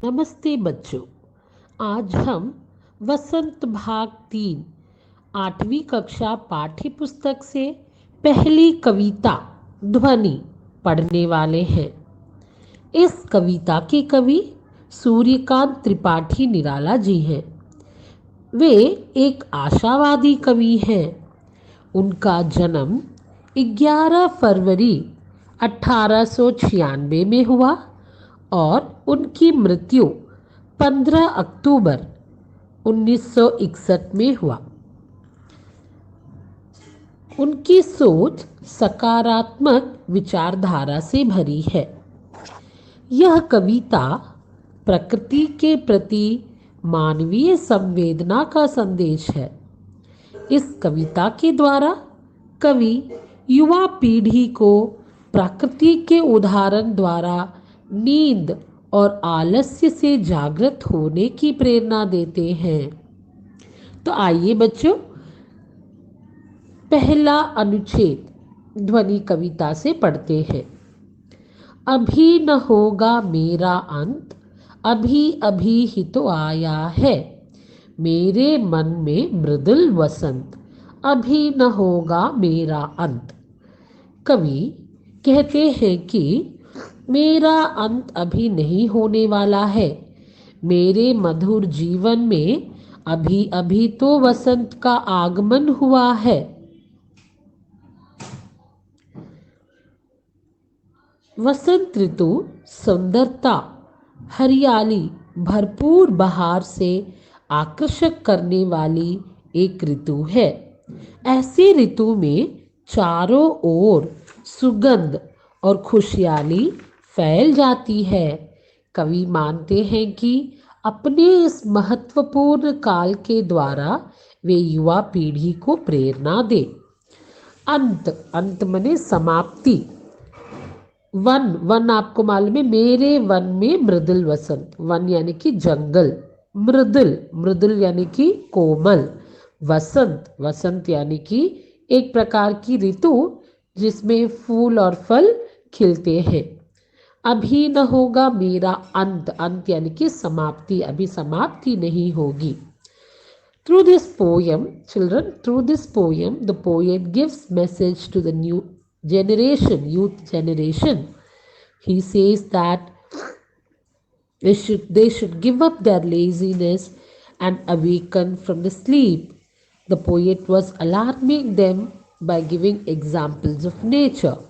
नमस्ते बच्चों। आज हम वसंत भाग 3 8वीं कक्षा पाठ्य पुस्तक से पहली कविता ध्वनि पढ़ने वाले हैं। इस कविता के कवि सूर्यकांत त्रिपाठी निराला जी हैं। वे एक आशावादी कवि हैं। उनका जन्म 11 फरवरी 1896 में हुआ और उनकी मृत्यु 15 अक्टूबर 1961 में हुआ। उनकी सोच सकारात्मक विचारधारा से भरी है। यह कविता प्रकृति के प्रति मानवीय संवेदना का संदेश है। इस कविता के द्वारा कवि युवा पीढ़ी को प्रकृति के उदाहरण द्वारा नींद और आलस्य से जागृत होने की प्रेरणा देते हैं। तो आइए बच्चों, पहला अनुच्छेद ध्वनि कविता से पढ़ते हैं। अभी न होगा मेरा अंत, अभी अभी ही तो आया है मेरे मन में मृदुल वसंत, अभी न होगा मेरा अंत। कवि कहते हैं कि मेरा अंत अभी नहीं होने वाला है। मेरे मधुर जीवन में अभी अभी तो वसंत का आगमन हुआ है। वसंत ऋतु सुंदरता, हरियाली, भरपूर बहार से आकर्षक करने वाली एक ऋतु है। ऐसी ऋतु में चारों ओर सुगंध और खुशहाली फैल जाती है। कवि मानते हैं कि अपने इस महत्वपूर्ण काल के द्वारा वे युवा पीढ़ी को प्रेरणा दे। अंत, अंत मने समाप्ति। वन आपको मालूम है, मेरे वन में मृदुल वसंत। वन यानी कि जंगल, मृदुल यानी कि कोमल, वसंत यानी कि एक प्रकार की ऋतु जिसमें फूल और फल खिलते हैं। अभी न होगा मेरा अंत यानी कि समाप्ति, अभी समाप्ति नहीं होगी। Through this poem, children, the poet gives message to the youth generation. He says that they should give up their laziness and awaken from the sleep. The poet was alarming them by giving examples of nature.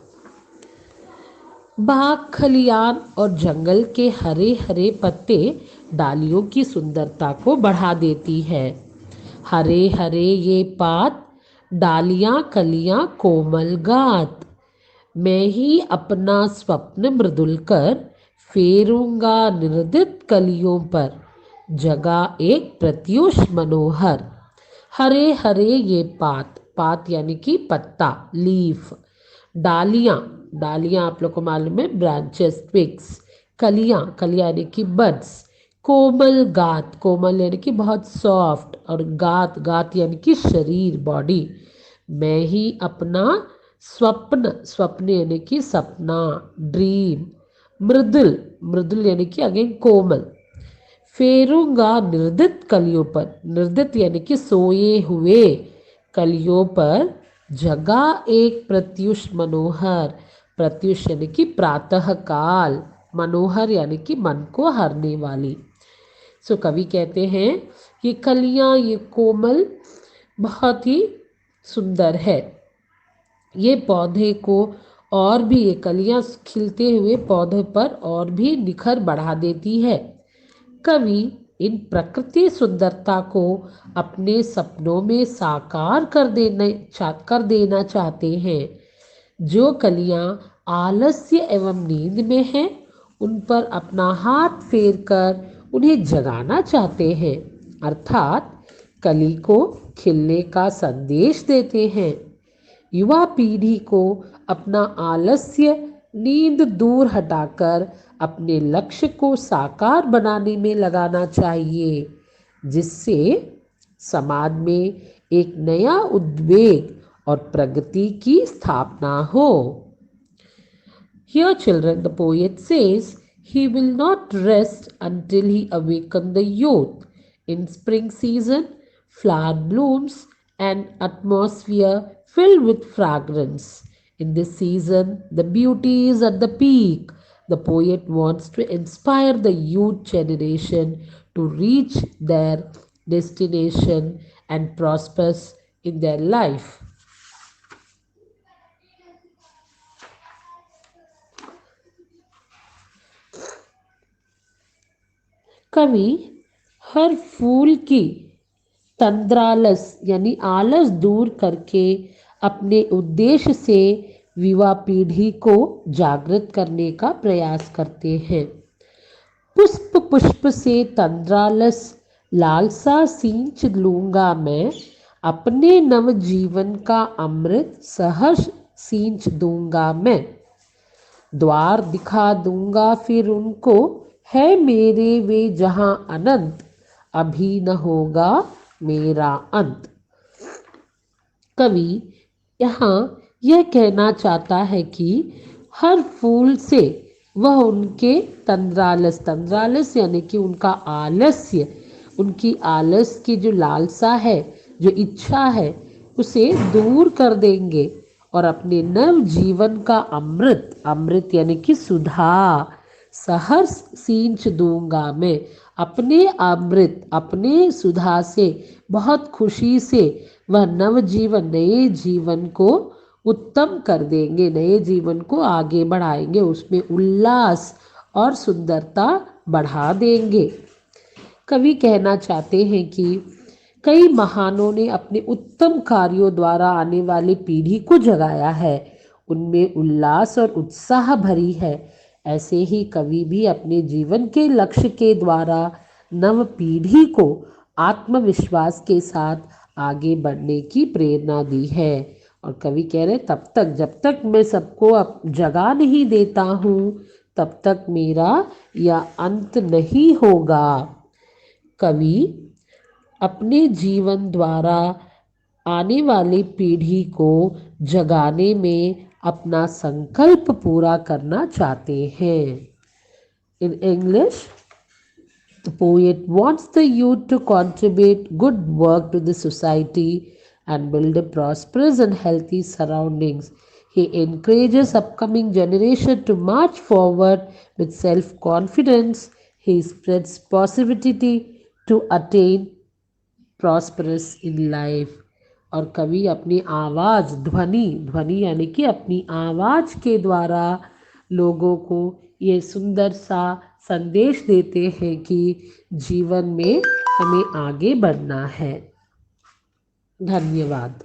बाग, खलियान और जंगल के हरे हरे पत्ते डालियों की सुंदरता को बढ़ा देती है। हरे हरे ये पात, डालियां कलियां कोमल गात, मैं ही अपना स्वप्न मृदुल कर फेरूंगा निर्दित कलियों पर, जगह एक प्रत्युष मनोहर। हरे हरे ये पात यानी कि पत्ता, लीफ। डालियां आप लोग को मालूम है, ब्रांचेस, ट्विग्स। कलियां यानी कि बड्स। कोमल यानी कि बहुत सॉफ्ट, और गात यानी कि शरीर, बॉडी। मैं ही अपना स्वप्न यानी कि सपना, ड्रीम। मृदुल यानी कि अगेन कोमल। फेरूंगा निर्दित कलियों पर, निर्दित यानी कि सोए हुए कलियों पर, जगह एक प्रत्युष मनोहर। प्रत्युष यानी कि प्रातः काल, मनोहर यानी कि मन को हरने वाली। सो कवि कहते हैं कि कलियां ये कोमल बहुत ही सुंदर है। ये पौधे को और भी, ये कलियां खिलते हुए पौधे पर और भी निखर बढ़ा देती है। कवि इन प्रकृति सुंदरता को अपने सपनों में साकार कर देना चाहते हैं। जो कलियां आलस्य एवं नींद में हैं, उन पर अपना हाथ फेर कर उन्हें जगाना चाहते हैं, अर्थात कली को खिलने का संदेश देते हैं। युवा पीढ़ी को अपना आलस्य, नींद दूर हटाकर अपने लक्ष्य को साकार बनाने में लगाना चाहिए, जिससे समाज में एक नया उद्वेग और प्रगति की स्थापना हो। Here children, the poet says He will not rest until he awaken the youth. In spring season, flower blooms and atmosphere filled with fragrance. In this season, the beauty is at the peak. The poet wants to inspire the youth generation to reach their destination and prosper in their life. कवि हर फूल की तंद्रालस यानी आलस दूर करके अपने उद्देश्य से युवा पीढ़ी को जागृत करने का प्रयास करते हैं। पुष्प पुष्प से तंद्रालस लालसा सींच लूंगा मैं, अपने नव जीवन का अमृत सहर्ष सींच दूंगा मैं। द्वार दिखा दूंगा फिर उनको, है मेरे वे जहां अनंत, अभी न होगा मेरा अंत। कवि यहाँ यह कहना चाहता है कि हर फूल से वह उनके तंद्रालस यानी कि उनका आलस्य, उनकी आलस की जो लालसा है, जो इच्छा है, उसे दूर कर देंगे और अपने नव जीवन का अमृत यानी कि सुधा सहर्ष सींच दूंगा मैं। अपने अमृत अपने सुधा से बहुत खुशी से वह नव जीवन नए जीवन को उत्तम कर देंगे, नए जीवन को आगे बढ़ाएंगे, उसमें उल्लास और सुंदरता बढ़ा देंगे। कवि कहना चाहते हैं कि कई महानों ने अपने उत्तम कार्यों द्वारा आने वाली पीढ़ी को जगाया है, उनमें उल्लास और उत्साह भरी है। ऐसे ही कवि भी अपने जीवन के लक्ष्य के द्वारा नव पीढ़ी को आत्मविश्वास के साथ आगे बढ़ने की प्रेरणा दी है। और कवि कह रहे तब तक जब तक मैं सबको जगा नहीं देता हूँ, तब तक मेरा यह अंत नहीं होगा। कवि अपने जीवन द्वारा आने वाली पीढ़ी को जगाने में अपना संकल्प पूरा करना चाहते हैं। In English, the poet wants the youth to contribute good work to the society and build a prosperous and healthy surroundings. He encourages upcoming generation to march forward with self-confidence. He spreads possibility to attain prosperous in life. और कवि अपनी आवाज़ ध्वनि ध्वनि यानी कि अपनी आवाज़ के द्वारा लोगों को ये सुंदर सा संदेश देते हैं कि जीवन में हमें आगे बढ़ना है। धन्यवाद।